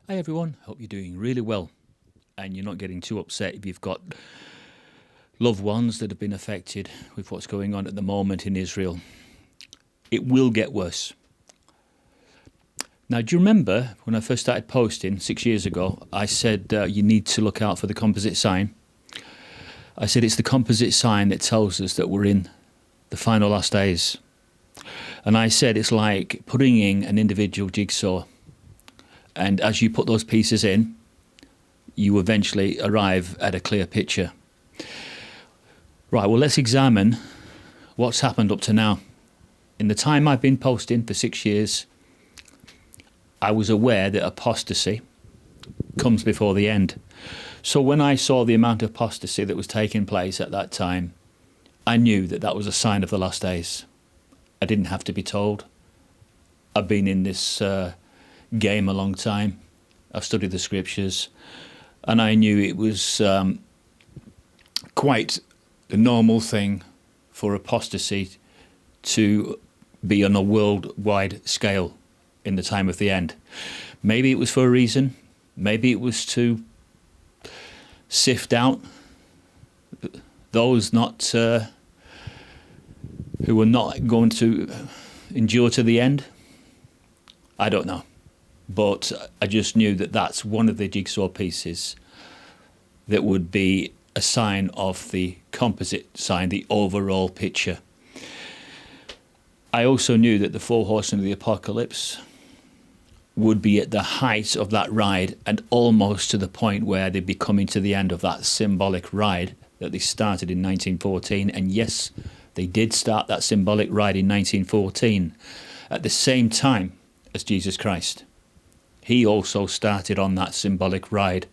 Hi everyone, hope you're doing really well and you're not getting too upset if you've got loved ones that have been affected with what's going on at the moment in Israel. It will get worse. Now, do you remember when I first started posting 6 years ago, I said you need to look out for the composite sign? I said it's the composite sign that tells us that we're in the final last days. And I said it's like putting in an individual jigsaw. And as you put those pieces in, you eventually arrive at a clear picture. Right, well, let's examine what's happened up to now. In the time I've been posting for 6 years, I was aware that apostasy comes before the end. So when I saw the amount of apostasy that was taking place at that time, I knew that that was a sign of the last days. I didn't have to be told. I've been in this game a long time. I've studied the scriptures, and I knew it was quite a normal thing for apostasy to be on a worldwide scale in the time of the end. Maybe it was for a reason. Maybe it was to sift out those not who were not going to endure to the end. I don't know. But I just knew that that's one of the jigsaw pieces that would be a sign of the composite sign, the overall picture. I also knew that the four horsemen of the apocalypse would be at the height of that ride and almost to the point where they'd be coming to the end of that symbolic ride that they started in 1914. And yes, they did start that symbolic ride in 1914 at the same time as Jesus Christ. He also started on that symbolic ride,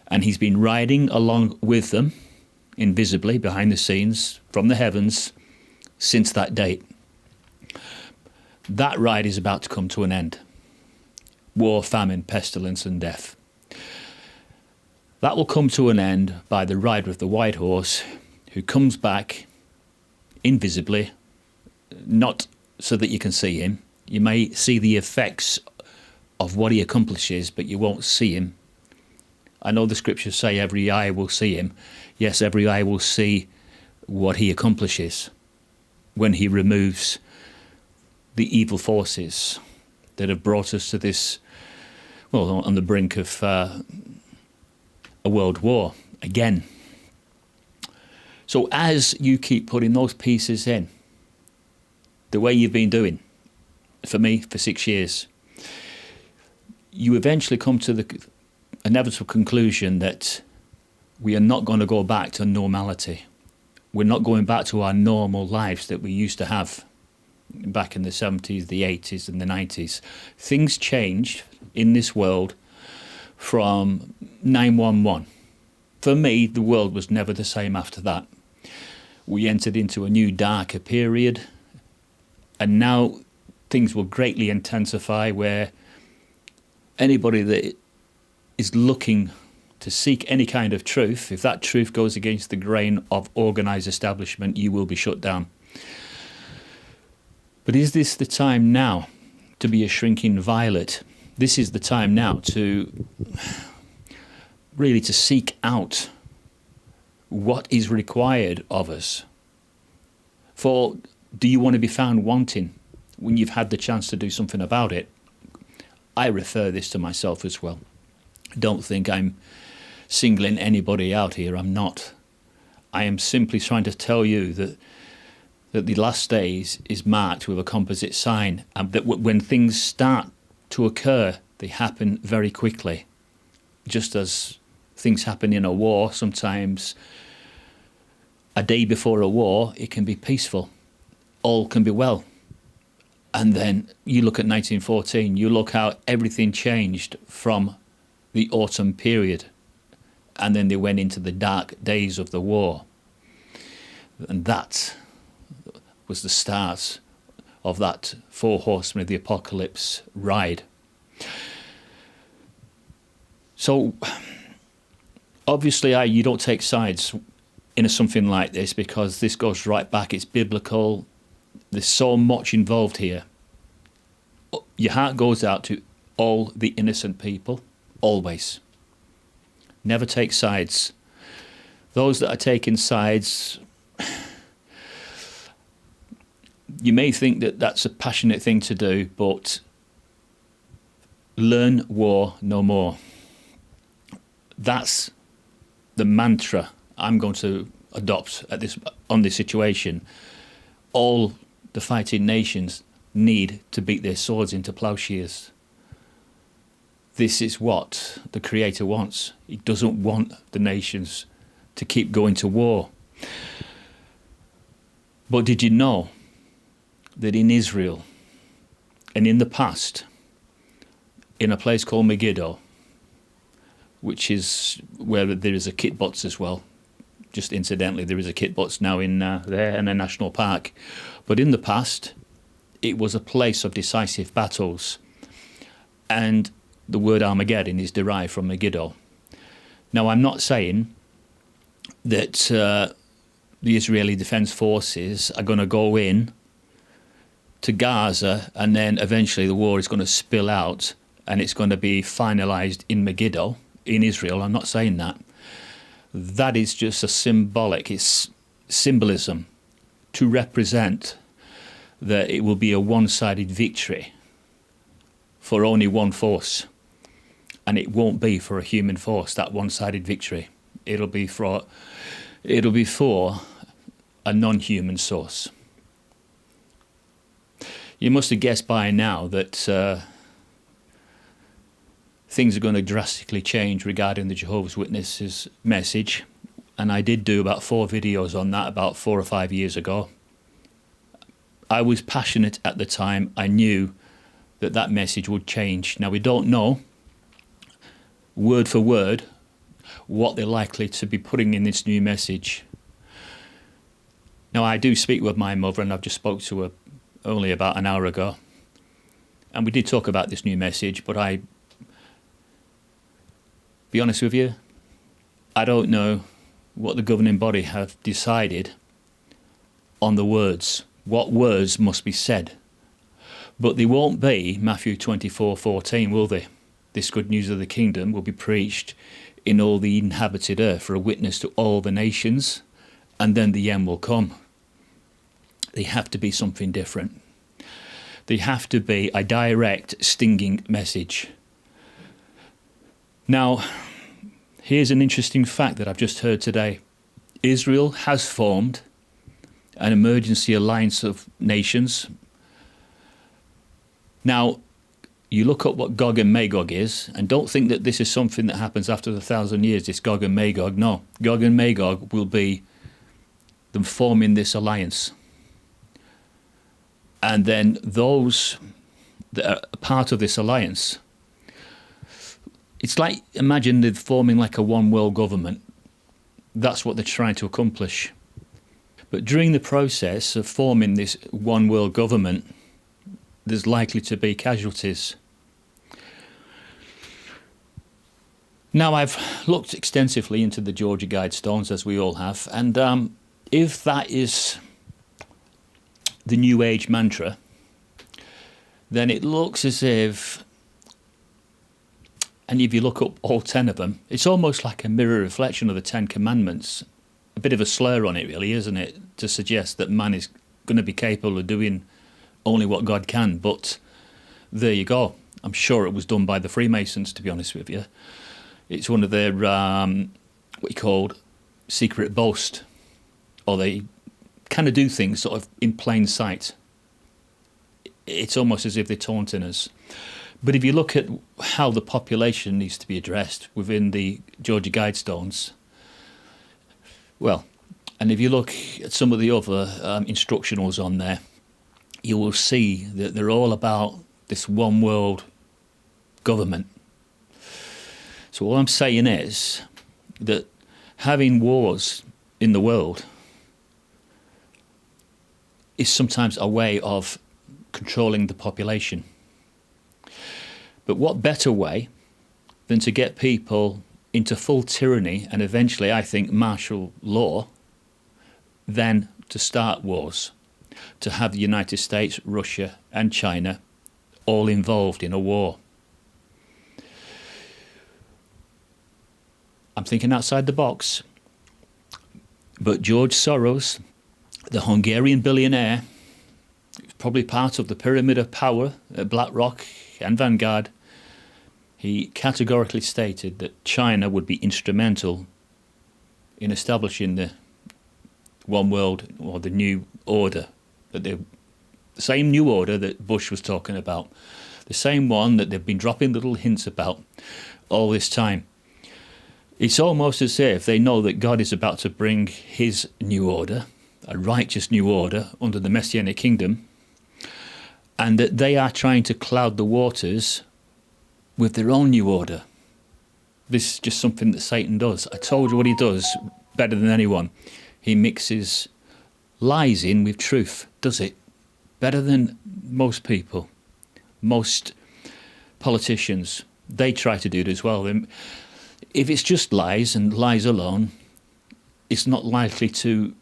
and he's been riding along with them, invisibly, behind the scenes, from the heavens, since that date. That ride is about to come to an end. War, famine, pestilence, and death. That will come to an end by the rider of the white horse, who comes back invisibly, not so that you can see him. You may see the effects of what he accomplishes, but you won't see him. I know the scriptures say every eye will see him. Yes, every eye will see what he accomplishes when he removes the evil forces that have brought us to this, well, on the brink of a world war again. So as you keep putting those pieces in, the way you've been doing, for me, for 6 years, you eventually come to the inevitable conclusion that we are not going to go back to normality. We're not going back to our normal lives that we used to have back in the 70s, the 80s and the 90s. Things changed in this world from 9/11. For me, the world was never the same after that. We entered into a new darker period, and now things will greatly intensify, where anybody that is looking to seek any kind of truth, if that truth goes against the grain of organised establishment, you will be shut down. But is this the time now to be a shrinking violet? This is the time now to really to seek out what is required of us. For do you want to be found wanting when you've had the chance to do something about it? I refer this to myself as well. Don't think I'm singling anybody out here. I'm not. I am simply trying to tell you that the last days is marked with a composite sign, and that when things start to occur, they happen very quickly. Just as things happen in a war, sometimes a day before a war, it can be peaceful. All can be well. And then you look at 1914, you look how everything changed from the autumn period. And then they went into the dark days of the war. And that was the start of that four horsemen of the apocalypse ride. So, obviously, you don't take sides in something like this, because this goes right back. It's biblical. There's so much involved here. Your heart goes out to all the innocent people Always. Never take sides. Those that are taking sides, you may think that that's a passionate thing to do, but learn war no more. That's the mantra I'm going to adopt on this situation. All the fighting nations need to beat their swords into plowshares. This is what the Creator wants. He doesn't want the nations to keep going to war. But did you know that in Israel and in the past, in a place called Megiddo, which is where there is a kibbutz as well, just incidentally, there is a kibbutz now in there and a national park, but in the past, it was a place of decisive battles, and the word Armageddon is derived from Megiddo. Now, I'm not saying that the Israeli Defense Forces are going to go in to Gaza and then eventually the war is going to spill out and it's going to be finalized in Megiddo, in Israel. I'm not saying that. That is just it's symbolism to represent that it will be a one-sided victory for only one force. And it won't be for a human force, that one-sided victory. It'll be for a non-human source. You must have guessed by now that things are going to drastically change regarding the Jehovah's Witnesses message. And I did do about 4 videos on that about 4 or 5 years ago. I was passionate at the time. I knew that message would change. Now, we don't know word for word what they're likely to be putting in this new message. Now, I do speak with my mother, and I've just spoke to her only about an hour ago. And we did talk about this new message, but be honest with you, I don't know what the governing body have decided on the words. What words must be said? But they won't be Matthew 24:14, will they? This good news of the kingdom will be preached in all the inhabited earth for a witness to all the nations, and then the end will come. They have to be something different. They have to be a direct, stinging message. Now, here's an interesting fact that I've just heard today. Israel has formed an emergency alliance of nations. Now, you look up what Gog and Magog is, and don't think that this is something that happens after the 1,000 years, this Gog and Magog. No, Gog and Magog will be them forming this alliance. And then those that are part of this alliance, it's like, imagine they're forming like a one world government. That's what they're trying to accomplish. But during the process of forming this one world government, there's likely to be casualties. Now, I've looked extensively into the Georgia Guidestones, as we all have, and if that is the New Age mantra, then it looks as if, and if you look up all 10 of them, it's almost like a mirror reflection of the 10 Commandments. A bit of a slur on it, really, isn't it? To suggest that man is going to be capable of doing only what God can. But there you go. I'm sure it was done by the Freemasons, to be honest with you. It's one of their, what you called, secret boast. Or they kind of do things sort of in plain sight. It's almost as if they're taunting us. But if you look at how the population needs to be addressed within the Georgia Guidestones, well, and if you look at some of the other instructionals on there, you will see that they're all about this one world government. So all I'm saying is that having wars in the world is sometimes a way of controlling the population. But what better way than to get people into full tyranny and eventually, I think, martial law, than to start wars, to have the United States, Russia and China all involved in a war. I'm thinking outside the box. But George Soros, the Hungarian billionaire, probably part of the pyramid of power at BlackRock and Vanguard, he categorically stated that China would be instrumental in establishing the one world, or the new order, that the same new order that Bush was talking about, the same one that they've been dropping little hints about all this time. It's almost as if they know that God is about to bring his new order, a righteous new order under the Messianic kingdom, and that they are trying to cloud the waters with their own new order. This is just something that Satan does. I told you what he does better than anyone. He mixes lies in with truth, does it? Better than most people, most politicians. They try to do it as well. If it's just lies and lies alone, it's not likely to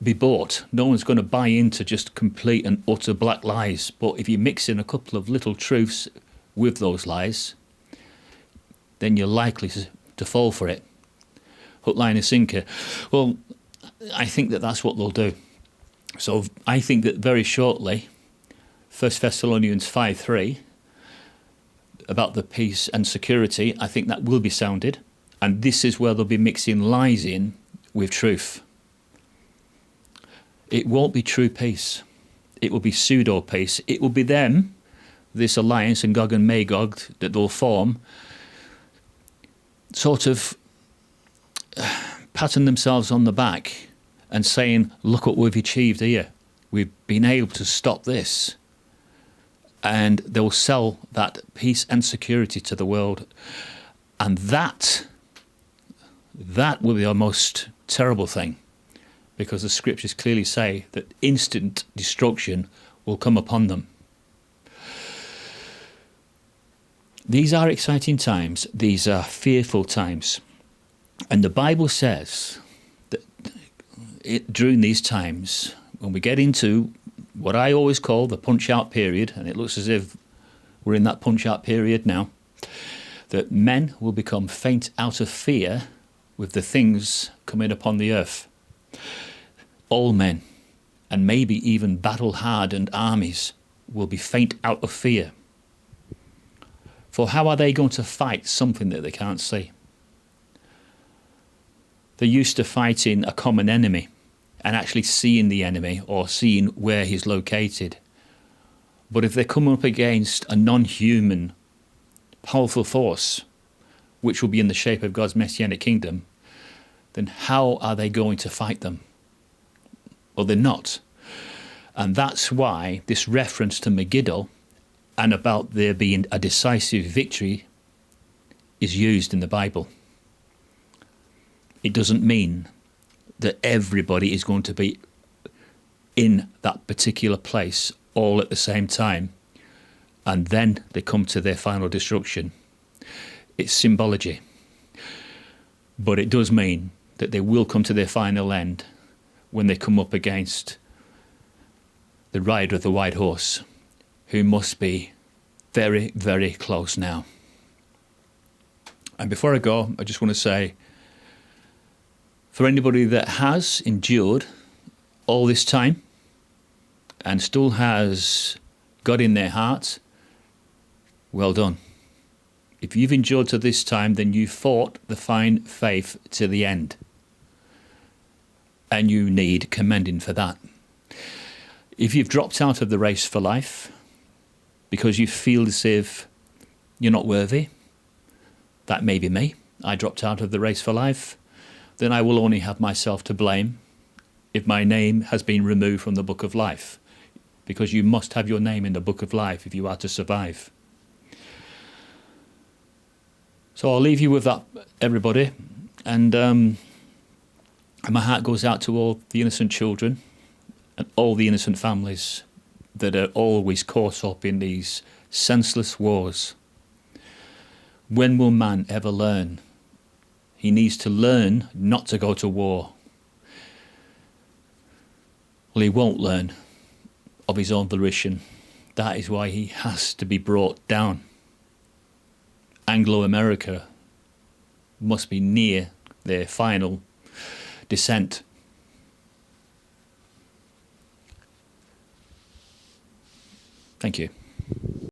be bought. No one's going to buy into just complete and utter black lies. But if you mix in a couple of little truths with those lies, then you're likely to fall for it. Hook, line and sinker. Well, I think that that's what they'll do. So I think that very shortly, 1 Thessalonians 5:3, about the peace and security, I think that will be sounded. And this is where they'll be mixing lies in with truth. It won't be true peace. It will be pseudo-peace. It will be them, this alliance and Gog and Magog that they'll form, sort of patting themselves on the back and saying, look what we've achieved here. We've been able to stop this. And they'll sell that peace and security to the world. And that will be our most terrible thing, because the scriptures clearly say that instant destruction will come upon them. These are exciting times. These are fearful times. And the Bible says that during these times, when we get into what I always call the punch-out period, and it looks as if we're in that punch-out period now, that men will become faint out of fear with the things coming upon the earth. All men, and maybe even battle-hardened armies, will be faint out of fear. For how are they going to fight something that they can't see? They're used to fighting a common enemy and actually seeing the enemy or seeing where he's located. But if they come up against a non-human, powerful force, which will be in the shape of God's Messianic kingdom, then how are they going to fight them? Well, they're not. And that's why this reference to Megiddo and about there being a decisive victory is used in the Bible. It doesn't mean that everybody is going to be in that particular place all at the same time and then they come to their final destruction. It's symbology. But it does mean that they will come to their final end when they come up against the rider of the white horse, who must be very, very close now. And before I go, I just want to say, for anybody that has endured all this time and still has God in their heart, well done. If you've endured to this time, then you fought the fine faith to the end. And you need commending for that. If you've dropped out of the race for life because you feel as if you're not worthy, that may be me. I dropped out of the race for life. Then I will only have myself to blame if my name has been removed from the book of life, because you must have your name in the book of life if you are to survive. So I'll leave you with that, everybody, and my heart goes out to all the innocent children and all the innocent families that are always caught up in these senseless wars. When will man ever learn? He needs to learn not to go to war. Well, he won't learn of his own volition. That is why he has to be brought down. Anglo-America must be near their final descent. Thank you.